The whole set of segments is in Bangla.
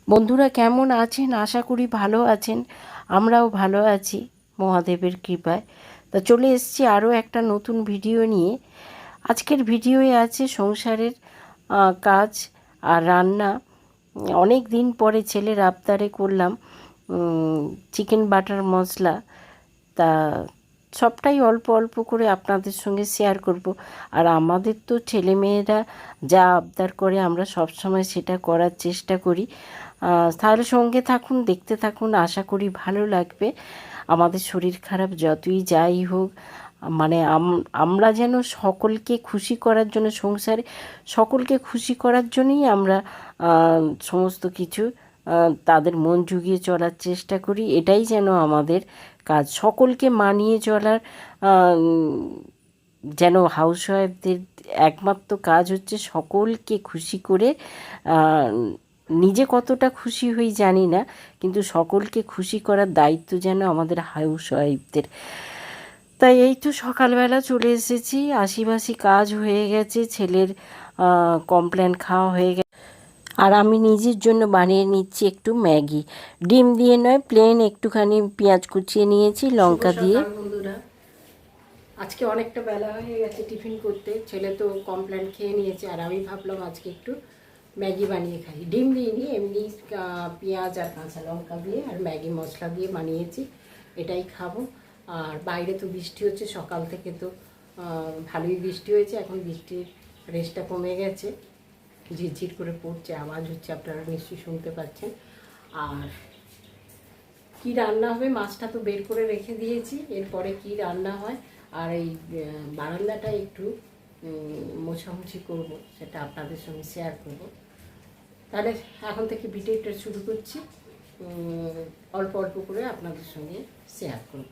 বন্ধুরা কেমন আছেন? আশা করি ভালো আছেন। আমরাও ভালো আছি মহাদেবের কৃপায়। তা চলে এসেছি আরও একটা নতুন ভিডিও নিয়ে। আজকের ভিডিওয়ে আছে সংসারের কাজ আর রান্না। অনেক দিন পরে ছেলের আবদারে করলাম চিকেন বাটার মশলা। তা সবটাই অল্প অল্প করে আপনাদের সঙ্গে শেয়ার করব। আর আমাদের তো ছেলেমেয়েরা যা আবদার করে আমরা সব সময় সেটা করার চেষ্টা করি। তাহলে সঙ্গে থাকুন, দেখতে থাকুন, আশা করি ভালো লাগবে। আমাদের শরীর খারাপ যতই যাই হোক, মানে আমরা যেন সকলকে খুশি করার জন্য, সংসারে সকলকে খুশি করার জন্যই আমরা সমস্ত কিছু তাদের মন জুগিয়ে চলার চেষ্টা করি। এটাই যেন আমাদের কাজ, সকলকে মানিয়ে চলার। যেন হাউসওয়াইফদের একমাত্র কাজ হচ্ছে সকলকে খুশি করে, নিজে কতটা খুশি হই জানি না, কিন্তু সকলকে খুশি করার দায়িত্ব যেন আমাদের হাউসওয়াইফদের। তাই এই তো সকালবেলা চলে এসেছি, আশিবাসি কাজ হয়ে গেছে, ছেলের কমপ্লেন খাওয়া হয়ে গেছে। আর আমি নিজের জন্য বানিয়ে নিচ্ছি একটু ম্যাগি, ডিম দিয়ে নয়, প্লেন একটুখানি পেঁয়াজ কুচিয়ে নিয়েছি, লঙ্কা দিয়ে। বন্ধুরা, আজকে অনেকটা বেলা হয়ে গেছে টিফিন করতে, ছেলে তো কমপ্লেন খেয়ে নিয়েছে, আর আমি ভাবলাম আজকে একটু ম্যাগি বানিয়ে খাই। ডিম দিইনি, এমনি পেঁয়াজ আর কাঁচা লঙ্কা দিয়ে আর ম্যাগি মশলা দিয়ে বানিয়েছি, এটাই খাবো। আর বাইরে তো বৃষ্টি হচ্ছে সকাল থেকে, তো ভালোই বৃষ্টি হয়েছে, এখন বৃষ্টির রেসটা কমে গেছে, ঝিরঝির করে পড়ছে, আওয়াজ হচ্ছে, আপনারা নিশ্চয়ই শুনতে পাচ্ছেন। আর কি রান্না হবে, মাছটা তো বের করে রেখে দিয়েছি, এরপরে কি রান্না হয়। আর এই বারান্দাটা একটু মোছামুছি করব, সেটা আপনাদের সঙ্গে শেয়ার করব। তাহলে এখন থেকে ভিডিওটা শুরু করছি, অল্প অল্প করে আপনাদের সঙ্গে শেয়ার করব।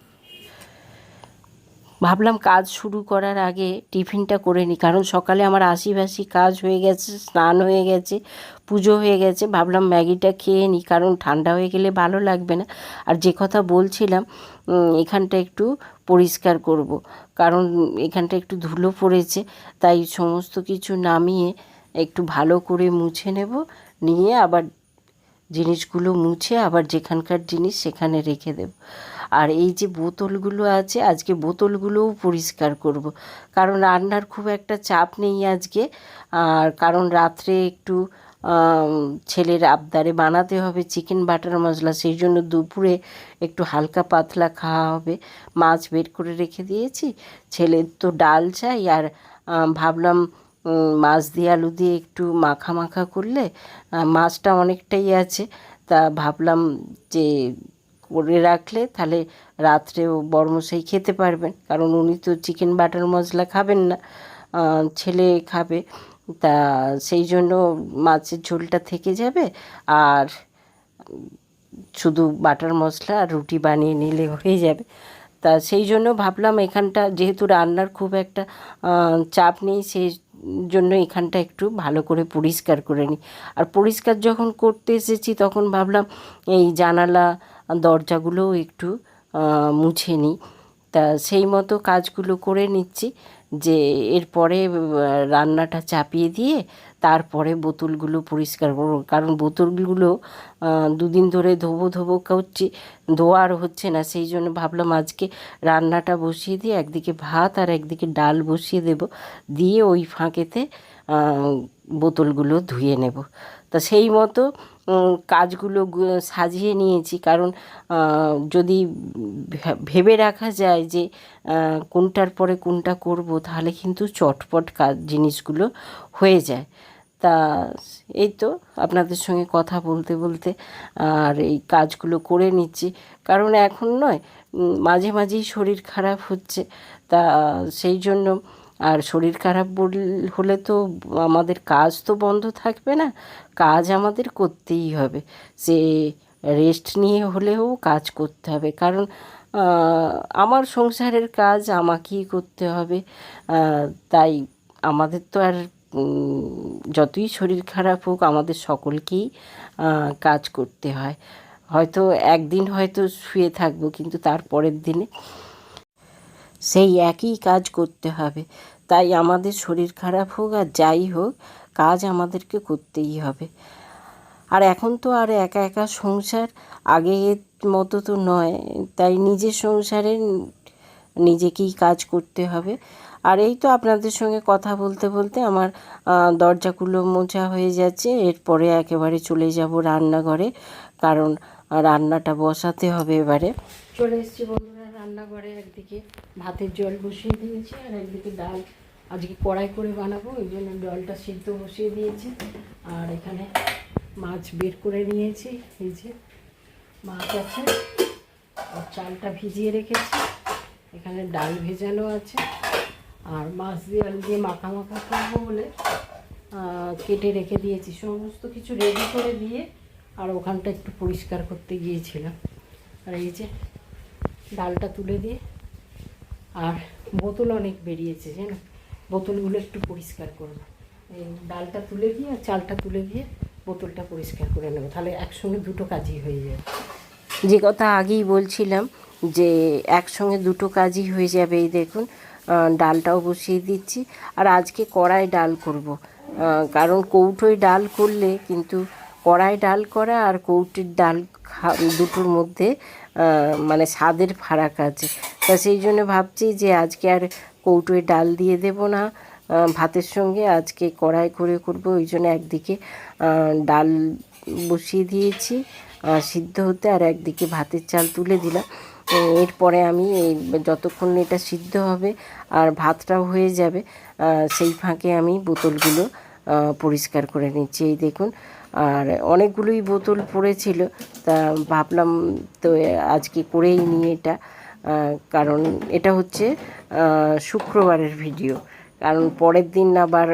ভাবলাম কাজ শুরু করার আগে টিফিনটা করে নিই, কারণ সকালে আমার আশিবাসি কাজ হয়ে গেছে, স্নান হয়ে গেছে, পুজো হয়ে গেছে। ভাবলাম ম্যাগিটা খেয়ে নিই, কারণ ঠান্ডা হয়ে গেলে ভালো লাগবে না। আর যে কথা বলছিলাম, এখানটা একটু পরিষ্কার করব, কারণ এখানটা একটু ধুলো পড়েছে, তাই সমস্ত কিছু নামিয়ে একটু ভালো করে মুছে নেব, নিয়ে আবার জিনিসগুলো মুছে আবার যেখানকার জিনিস সেখানে রেখে দেব। আর এই যে বোতলগুলো আছে, আজকে বোতলগুলোও পরিষ্কার করব, কারণ রান্নার খুব একটা চাপ নেই আজকে। আর কারণ রাত্রে একটু ছেলের আবদারে বানাতে হবে চিকেন বাটার মশলা, সেই জন্য দুপুরে একটু হালকা পাতলা খাওয়া হবে। মাছ বের করে রেখে দিয়েছি, ছেলের তো ডাল চাই, আর ভাবলাম মাছ দিয়ে আলু দিয়ে একটু মাখা মাখা করলে, মাছটা অনেকটাই আছে, তা ভাবলাম যে করে রাখলে তাহলে রাত্রেও বড়মশাই খেতে পারবেন, কারণ উনি তো চিকেন বাটার মশলা খাবেন না, ছেলে খাবে। তা সেই জন্য মাছের ঝোলটা থেকে যাবে, আর শুধু বাটার মশলা আর রুটি বানিয়ে নিলে হয়ে যাবে। তা সেই জন্য ভাবলাম এখানটা যেহেতু রান্নার খুব একটা চাপ নেই, সেই জন্য এখানটা একটু ভালো করে পরিষ্কার করে নিই। আর পরিষ্কার যখন করতে এসেছি, তখন ভাবলাম এই জানালা দরজাগুলোও একটু মুছে নিই। তা সেই মতো কাজগুলো করে নিচ্ছি, যে এরপরে রান্নাটা চাপিয়ে দিয়ে তারপরে বোতলগুলো পরিষ্কার করব, কারণ বোতলগুলো দুদিন ধরে ধোবো ধোবো করছি, ধোয়া আর হচ্ছে না। সেই জন্য ভাবলাম আজকে রান্নাটা বসিয়ে দিয়ে একদিকে ভাত আর একদিকে ডাল বসিয়ে দেব, দিয়ে ওই ফাঁকেতে বোতলগুলো ধুয়ে নেব। তা সেই মতো কাজগুলো সাজিয়ে নিয়েছি, কারণ যদি ভেবে রাখা যায় যে কোনটার পরে কোনটা করব, তাহলে কিন্তু চটপট কাজ জিনিসগুলো হয়ে যায়। তা এই তো আপনাদের সঙ্গে কথা বলতে বলতে আর এই কাজগুলো করে নিচ্ছি, কারণ এখন নয়, মাঝে মাঝেই শরীর খারাপ হচ্ছে, তা সেই জন্য। আর শরীর খারাপ হলে তো আমাদের কাজ তো বন্ধ থাকবে না, কাজ আমাদের করতেই হবে, সে রেস্ট নিয়ে হলেও কাজ করতে হবে, কারণ আমার সংসারের কাজ আমাকেই করতে হবে। তাই আমাদের তো আর যতই শরীর খারাপ হোক, আমাদের সকলকেই কাজ করতে হয়। হয়তো একদিন হয়তো শুয়ে থাকবো, কিন্তু তার পরের দিনে সেই একই কাজ করতে হবে। তাই আমাদের শরীর খারাপ হোক আর যাই হোক, কাজ আমাদেরকে করতেই হবে। আর এখন তো আর একা একা সংসার আগের মতো তো নয়, তাই নিজের সংসারে নিজেকেই কাজ করতে হবে। আর এই তো আপনাদের সঙ্গে কথা বলতে বলতে আমার দরজাগুলো মোছা হয়ে যাচ্ছে। এরপরে একেবারে চলে যাব রান্নাঘরে, কারণ রান্নাটা বসাতে হবে এবারে। চলে এসেছি বন্ধুরা রান্নাঘরে। একদিকে ভাতের জল বসিয়ে দিয়েছি আর একদিকে ডাল আজকে কড়াই করে বানাবো, ওই জন্য জলটা সিদ্ধ বসিয়ে দিয়েছি। আর এখানে মাছ বের করে নিয়েছি, এই যে মাছ আছে, আর চালটা ভিজিয়ে রেখেছি। এখানে ডাল ভেজানো আছে, আর মাছ দিয়ে আলু দিয়ে মাখা মাখা করবো বলে কেটে রেখে দিয়েছি। সমস্ত কিছু রেডি করে দিয়ে আর ওখানটা একটু পরিষ্কার করতে গিয়েছিলাম। আর এই যে ডালটা তুলে দিয়ে, আর বোতল অনেক বেরিয়েছে জানো, বোতলগুলো একটু পরিষ্কার করবো। এই ডালটা তুলে দিয়ে আর চালটা তুলে দিয়ে বোতলটা পরিষ্কার করে নেবো, তাহলে একসঙ্গে দুটো কাজই হয়ে যাবে। যে কথা আগেই বলছিলাম যে একসঙ্গে দুটো কাজই হয়ে যাবে। এই দেখুন ডালটাও বসিয়ে দিচ্ছি। আর আজকে কড়াই ডাল করব, কারণ কৌটোয় ডাল করলে কিন্তু কড়াই ডাল করা আর কৌটির ডাল দুটোর মধ্যে মানে স্বাদের ফারাক আছে। তা সেই জন্য ভাবছি যে আজকে আর কৌটোয় ডাল দিয়ে দেব না ভাতের সঙ্গে, আজকে কড়াই করে করব। ওই জন্য একদিকে ডাল বসিয়ে দিয়েছি সিদ্ধ হতে, আর একদিকে ভাতের চাল তুলে দিলাম। এরপরে আমি এই যতক্ষণ এটা সিদ্ধ হবে আর ভাতটাও হয়ে যাবে, সেই ফাঁকে আমি বোতলগুলো পরিষ্কার করে নিচ্ছি। এই দেখুন, আর অনেকগুলোই বোতল পড়েছিল, তা ভাবলাম তো আজকে করেই নিই এটা, কারণ এটা হচ্ছে শুক্রবারের ভিডিও। কারণ পরের দিন আবার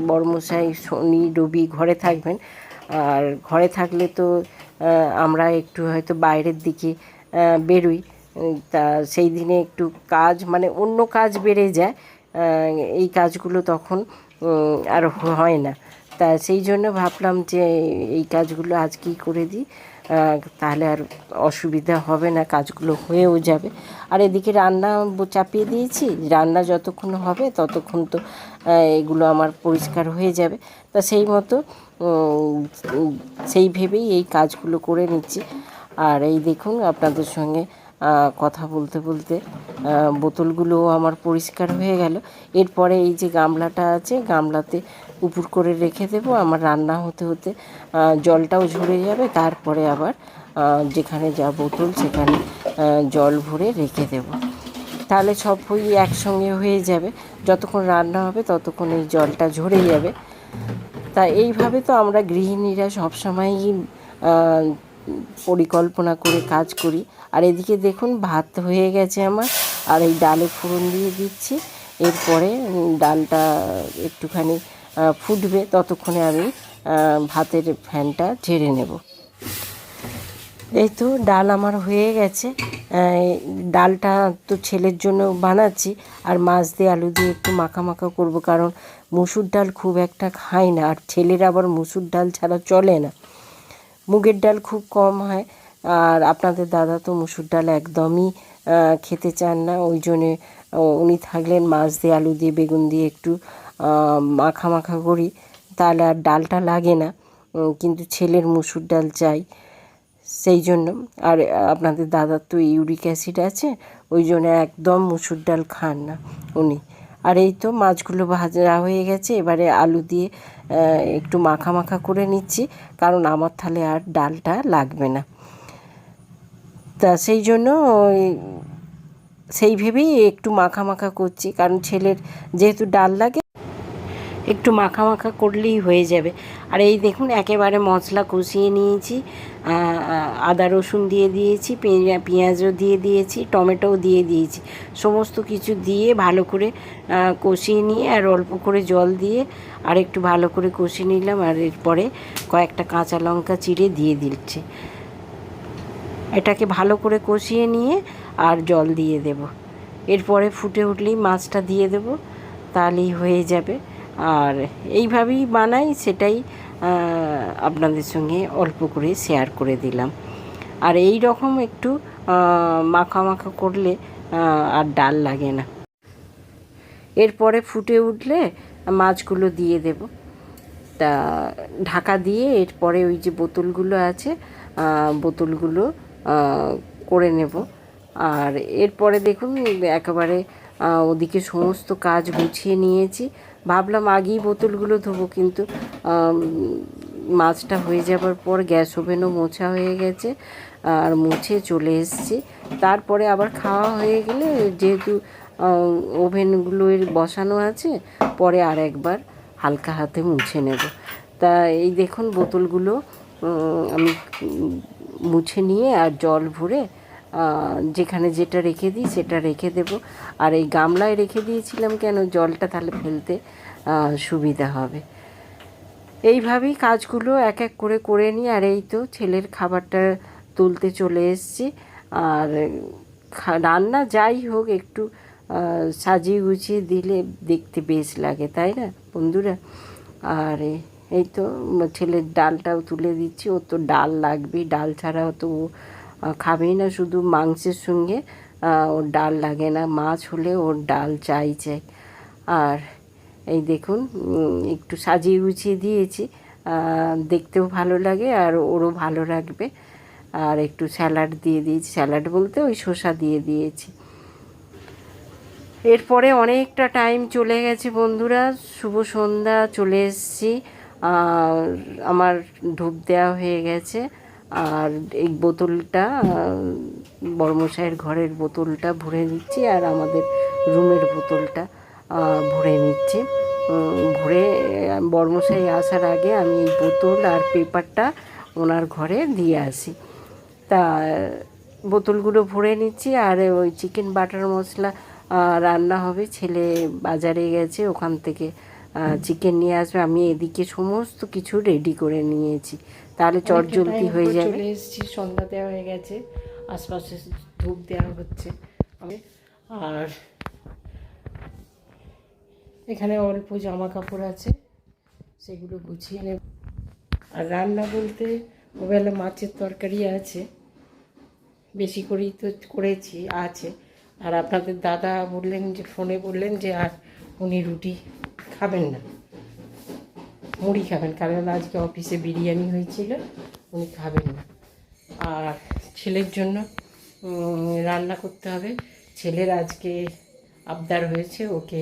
বড়মশাই শনি রবি ঘরে থাকবেন, আর ঘরে থাকলে তো আমরা একটু হয়তো বাইরের দিকে বেরোই, তা সেই দিনে একটু কাজ মানে অন্য কাজ বেড়ে যায়, এই কাজগুলো তখন আর হয় না। তা সেই জন্য ভাবলাম যে এই কাজগুলো আজকেই করে দিই, তাহলে আর অসুবিধা হবে না, কাজগুলো হয়েও যাবে। আর এদিকে রান্না চাপিয়ে দিয়েছি, রান্না যতক্ষণ হবে ততক্ষণ তো এগুলো আমার পরিষ্কার হয়ে যাবে। তা সেই মতো সেই ভেবেই এই কাজগুলো করে নিচ্ছি। আর এই দেখুন আপনাদের সঙ্গে কথা বলতে বলতে বোতলগুলোও আমার পরিষ্কার হয়ে গেল। এরপরে এই যে গামলাটা আছে, গামলাতে উপুর করে রেখে দেবো। আমার রান্না হতে হতে জলটাও ঝরে যাবে, তারপরে আবার যেখানে যা বোতল সেখানে জল ভরে রেখে দেব, তাহলে সব একসঙ্গে হয়ে যাবে। যতক্ষণ রান্না হবে ততক্ষণ এই জলটা ঝরে যাবে। তা এইভাবে তো আমরা গৃহিণীরা সবসময়ই পরিকল্পনা করে কাজ করি। আর এদিকে দেখুন ভাত হয়ে গেছে আমার, আর এই ডালে ফোড়ন দিয়ে দিচ্ছি। এরপরে ডালটা একটুখানি ফুটবে, ততক্ষণে আমি ভাতের ফ্যানটা ঝেড়ে নেব। এই তো ডাল আমার হয়ে গেছে। ডালটা তো ছেলের জন্য বানাচ্ছি, আর মাছ দিয়ে আলু দিয়ে একটু মাখা মাখা করব, কারণ মুসুর ডাল খুব একটা খাই না, আর ছেলের আবার মুসুর ডাল ছাড়া চলে না, মুগের ডাল খুব কম হয়। আর আপনাদের দাদা তো মুসুর ডাল একদমই খেতে চান না, ওই জন্যে উনি থাকলেন মাছ দিয়ে আলু দিয়ে বেগুন দিয়ে একটু মাখা মাখা করি, তাহলে আর ডালটা লাগে না। কিন্তু ছেলের মুসুর ডাল চাই, সেই জন্য। আর আপনাদের দাদার তো ইউরিক অ্যাসিড আছে, ওই জন্য একদম মুসুর ডাল খান না উনি। আর এই তো মাছগুলো ভাজা হয়ে গেছে, এবারে আলু দিয়ে একটু মাখা মাখা করে নিচ্ছি, কারণ আমার তাহলে আর ডালটা লাগবে না। তা সেই জন্য সেই ভেবেই একটু মাখা মাখা করছি, কারণ ছেলের যেহেতু ডাল লাগে একটু মাখা মাখা করলেই হয়ে যাবে। আর এই দেখুন একেবারে মশলা কষিয়ে নিয়েছি, আদা রসুন দিয়ে দিয়েছি, পেঁয়াজও দিয়ে দিয়েছি, টমেটোও দিয়ে দিয়েছি, সমস্ত কিছু দিয়ে ভালো করে কষিয়ে নিয়ে আর অল্প করে জল দিয়ে আর একটু ভালো করে কষিয়ে নিলাম। আর এরপরে কয়েকটা কাঁচা লঙ্কা চিড়ে দিয়ে দিচ্ছি। এটাকে ভালো করে কষিয়ে নিয়ে আর জল দিয়ে দেব। এরপরে ফুটে উঠলেই মাছটা দিয়ে দেব, তাহলেই হয়ে যাবে। আর এইভাবেই বানাই, সেটাই আপনাদের সঙ্গে অল্প করে শেয়ার করে দিলাম। আর এই রকম একটু মাখা মাখা করলে আর ডাল লাগে না। এরপরে ফুটে উঠলে মাছগুলো দিয়ে দেব। তা ঢাকা দিয়ে এরপরে ওই যে বোতলগুলো আছে বোতলগুলো করে নেব। আর এরপরে দেখুন একেবারে ওদিকে সমস্ত কাজ গুছিয়ে নিয়েছি। ভাবলাম আগেই বোতলগুলো ধোবো, কিন্তু মাছটা হয়ে যাবার পর গ্যাস ওভেনও মোছা হয়ে গেছে আর মুছে চলে এসেছি। তারপরে আবার খাওয়া হয়ে গেলে যেহেতু ওভেনগুলো বসানো আছে, পরে আর একবার হালকা হাতে মুছে নেব। তা এই দেখুন বোতলগুলো আমি মুছে নিয়ে আর জল ভরে যেখানে যেটা রেখে দিই সেটা রেখে দেব। আর এই গামলায় রেখে দিয়েছিলাম কেন, জলটা তাহলে ফেলতে সুবিধা হবে। এইভাবেই কাজগুলো এক এক করে করে নিই। আর এই তো ছেলের খাবারটা তুলতে চলে এসেছি। আর রান্না যাই হোক একটু সাজিয়ে গুছিয়ে দিলে দেখতে বেশ লাগে, তাই না বন্ধুরা? আর এই তো ছেলের ডালটাও তুলে দিচ্ছি। ও তো ডাল লাগবেই, ডাল ছাড়া তো ও খাবেই না। শুধু মাংসের সঙ্গে ওর ডাল লাগে না, মাছ হলে ওর ডাল চাই। আর এই দেখুন একটু সাজিয়ে গুছিয়ে দিয়েছি, দেখতেও ভালো লাগে আর ওরও ভালো লাগবে। আর একটু স্যালাড দিয়ে দিয়েছি, স্যালাড বলতে ওই শসা দিয়ে দিয়েছি। এরপরে অনেকটা টাইম চলে গেছে বন্ধুরা, শুভ সন্ধ্যা, চলে এসেছি। আমার ধূপ দেওয়া হয়ে গেছে। আর এই বোতলটা বড়মশাইয়ের ঘরের বোতলটা ভরে নিচ্ছি আর আমাদের রুমের বোতলটা ভরে নিচ্ছি। ভরে বড়মশাই আসার আগে আমি এই বোতল আর পেপারটা ওনার ঘরে দিয়ে আসি। তা বোতলগুলো ভরে নিচ্ছি। আর ওই চিকেন বাটার মশলা রান্না হবে, ছেলে বাজারে গেছে, ওখান থেকে চিকেন নিয়ে আসবে। আমি এদিকে সমস্ত কিছু রেডি করে নিয়েছি, তাহলে চটজলদি হয়ে যাবে। চলে এসেছি, সন্ধ্যা দেওয়া হয়ে গেছে, আশপাশে ধূপ দেওয়া হচ্ছে। আর এখানে অল্প জামা কাপড় আছে, সেগুলো গুছিয়ে নেব। আর রান্না বলতে ওবেলা মাছের তরকারি আছে, বেশি করেই তো করেছি আছে। আর আপনাদের দাদা বললেন যে ফোনে বললেন যে আর উনি রুটি খাবেন না, মুড়ি খাবেন, কারণ আজকে অফিসে বিরিয়ানি হয়েছিল, উনি খাবেন না। আর ছেলের জন্য রান্না করতে হবে। ছেলের আজকে আবদার হয়েছে, ওকে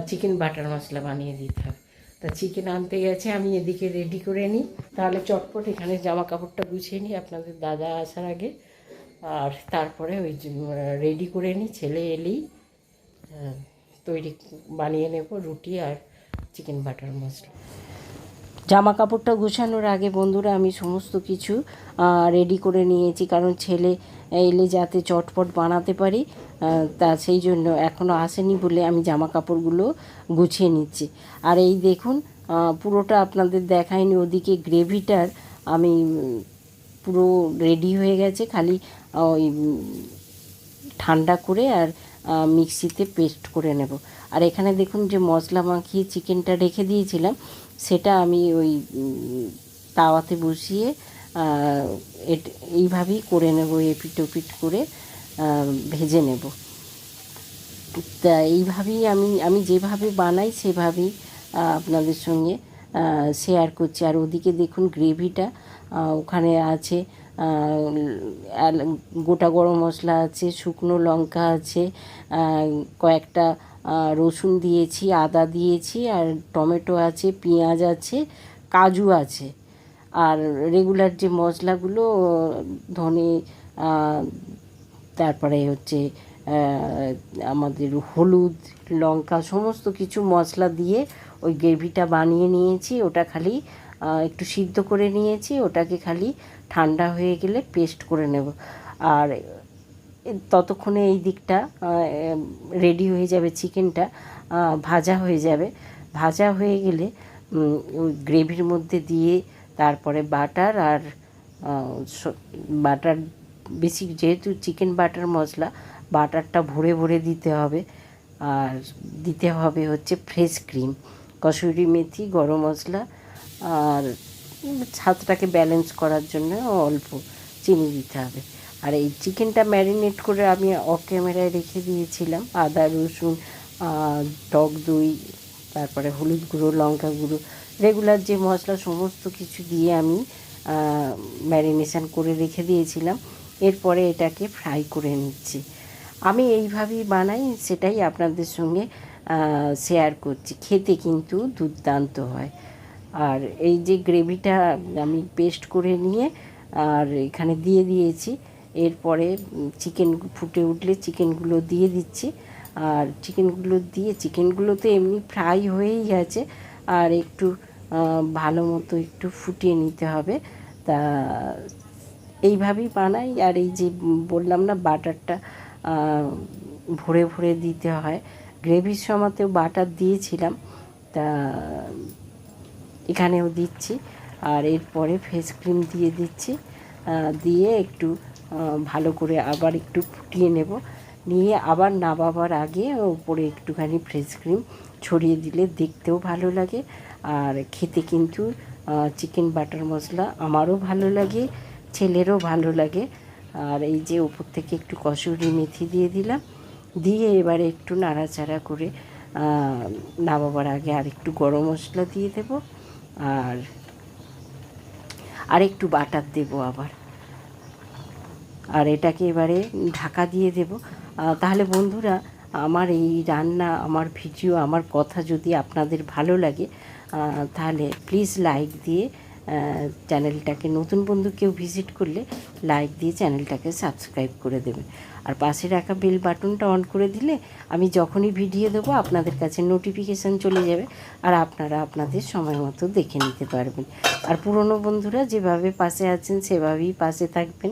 চিকেন বাটার মশলা বানিয়ে দিতে হবে। তা চিকেন আনতে গেছে, আমি এদিকে রেডি করে নিই, তাহলে চটপট এখানে জামা কাপড়টা গুছিয়ে নিই আপনাদের দাদা আসার আগে। আর তারপরে ওই রেডি করে নিই, ছেলে এলেই তৈরি বানিয়ে নেব রুটি আর চিকেন বাটার মশলা। জামা কাপড়টা গুছানোর আগে বন্ধুরা আমি সমস্ত কিছু রেডি করে নিয়েছি, কারণ ছেলে এলে যাতে চটপট বানাতে পারি, তা সেই জন্য এখনও আসেনি বলে আমি জামা কাপড়গুলো গুছিয়ে নিচ্ছি। আর এই দেখুন পুরোটা আপনাদের দেখাইনি, ওদিকে গ্রেভিটার আমি পুরো রেডি হয়ে গেছে, খালি ওই ঠান্ডা করে আর মিক্সিতে পেস্ট করে নেব। আর এখানে দেখুন যে মশলা মাখিয়ে চিকেনটা রেখে দিয়েছিলাম, সেটা আমি ওই তাওয়াতে বসিয়ে এইভাবেই করে নেব, এপিট ওপিট করে ভেজে নেব। তা এইভাবেই আমি যেভাবে বানাই সেভাবেই আপনাদের সঙ্গে শেয়ার করছি। আর ওদিকে দেখুন গ্রেভিটা ওখানে আছে, গোটা গরম মশলা আছে, শুকনো লঙ্কা আছে, কয়েকটা রসুন দিয়েছি, আদা দিয়েছি, আর টমেটো আছে, পেঁয়াজ আছে, কাজু আছে। আর রেগুলার যে মশলাগুলো ধনে, তারপরে হচ্ছে আমাদের হলুদ, লঙ্কা, সমস্ত কিছু মশলা দিয়ে ওই গ্রেভিটা বানিয়ে নিয়েছি। ওটা খালি একটু সিদ্ধ করে নিয়েছি, ওটাকে খালি ঠান্ডা হয়ে গেলে পেস্ট করে নেব। আর ততক্ষণে এই দিকটা রেডি হয়ে যাবে, চিকেনটা ভাজা হয়ে যাবে। ভাজা হয়ে গেলে ওই গ্রেভির মধ্যে দিয়ে তারপরে বাটার আর বাটার বেশি, যেহেতু চিকেন বাটার মশলা, বাটারটা ভরে ভরে দিতে হবে। আর দিতে হবে হচ্ছে ফ্রেশ ক্রিম, কসুরি মেথি, গরম মশলা, আর স্বাদটাকে ব্যালেন্স করার জন্য অল্প চিনি দিতে হবে। আর এই চিকেনটা ম্যারিনেট করে আমি অফ ক্যামেরায় রেখে দিয়েছিলাম, আদা রসুন, টক দই, তারপরে হলুদ গুঁড়ো, লঙ্কা গুঁড়ো রেগুলার যে মশলা সমস্ত কিছু দিয়ে আমি ম্যারিনেশন করে রেখে দিয়েছিলাম। এরপরে এটাকে ফ্রাই করে নিচ্ছি। আমি এইভাবেই বানাই, সেটাই আপনাদের সঙ্গে শেয়ার করছি। খেতে কিন্তু দুর্দান্ত হয়। আর এই যে গ্রেভিটা আমি পেস্ট করে নিয়ে আর এখানে দিয়ে দিয়েছি। এরপরে চিকেন ফুটে উঠলে চিকেনগুলো দিয়ে দিচ্ছি। আর চিকেনগুলো তো এমনি ফ্রাই হয়েই গেছে, আর একটু ভালো মতো একটু ফুটিয়ে নিতে হবে। তা এইভাবেই বানাই। আর এই যে বললাম না বাটারটা ভরে ভরে দিতে হয়, গ্রেভির সময়তেও বাটার দিয়েছিলাম, তা এখানেও দিচ্ছি। আর এরপরে ফেস ক্রিম দিয়ে দিচ্ছি, দিয়ে একটু ভালো করে আবার একটু ফুটিয়ে নেব। নিয়ে আবার নামাবার আগে ওপরে একটুখানি ফ্রেশ ক্রিম ছড়িয়ে দিলে দেখতেও ভালো লাগে, আর খেতে কিন্তু চিকেন বাটার মশলা আমারও ভালো লাগে, ছেলেরও ভালো লাগে। আর এই যে ওপর থেকে একটু কসুরি মেথি দিয়ে দিলাম, দিয়ে এবারে একটু নাড়াচাড়া করে নামাবার আগে আর একটু গরম মশলা দিয়ে দেব, আর একটু বাটার দেব আবার। আর এটাকে এবারে ঢাকা দিয়ে দেব। তাহলে বন্ধুরা, আমার এই রান্না, আমার ভিডিও, আমার কথা যদি আপনাদের ভালো লাগে তাহলে প্লিজ লাইক দিয়ে চ্যানেলটাকে, নতুন বন্ধু কেউ ভিজিট করলে লাইক দিয়ে চ্যানেলটাকে সাবস্ক্রাইব করে দেবেন। আর পাশে রাখা বেল বাটনটা অন করে দিলে আমি যখনই ভিডিও দেবো আপনাদের কাছে নোটিফিকেশান চলে যাবে, আর আপনারা আপনাদের সময় মতো দেখে নিতে পারবেন। আর পুরনো বন্ধুরা যেভাবে পাশে আছেন সেভাবেই পাশে থাকবেন।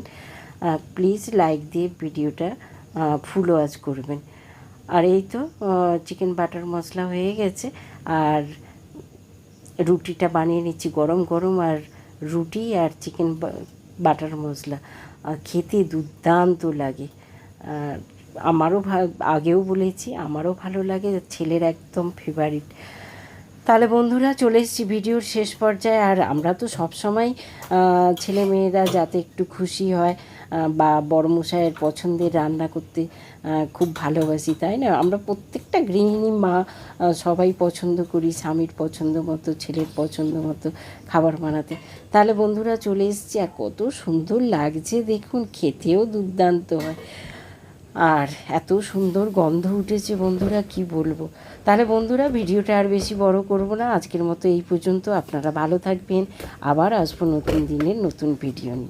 প্লিজ লাইক দিয়ে ভিডিওটা ফুল ওয়াচ করবেন। আর এই তো চিকেন বাটার মশলা হয়ে গেছে, আর রুটিটা বানিয়ে নিচ্ছি গরম গরম। আর রুটি আর চিকেন বাটার মশলা খেতে দুর্দান্ত লাগে। আমারও আগেও বলেছি আমারও ভালো লাগে, ছেলের একদম ফেভারিট। তাহলে বন্ধুরা, চলে এসেছি ভিডিওর শেষ পর্যায়ে। আর আমরা তো সবসময় ছেলেমেয়েরা যাতে একটু খুশি হয় বা বড়মশাইয়ের পছন্দের রান্না করতে খুব ভালোবাসি, তাই না? আমরা প্রত্যেকটা গৃহিণী মা সবাই পছন্দ করি স্বামীর পছন্দ মতো, ছেলের পছন্দ মতো খাবার বানাতে। তাহলে বন্ধুরা চলে এসেছি, আর কত সুন্দর লাগছে দেখুন, খেতেও দুর্দান্ত হয়, আর এত সুন্দর গন্ধ উঠেছে বন্ধুরা, কি বলবো। তাহলে বন্ধুরা, ভিডিওটা আর বেশি বড় করব না, আজকের মতো এই পর্যন্ত। আপনারা ভালো থাকবেন, আবার আসবো নতুন দিনের নতুন ভিডিও নিয়ে।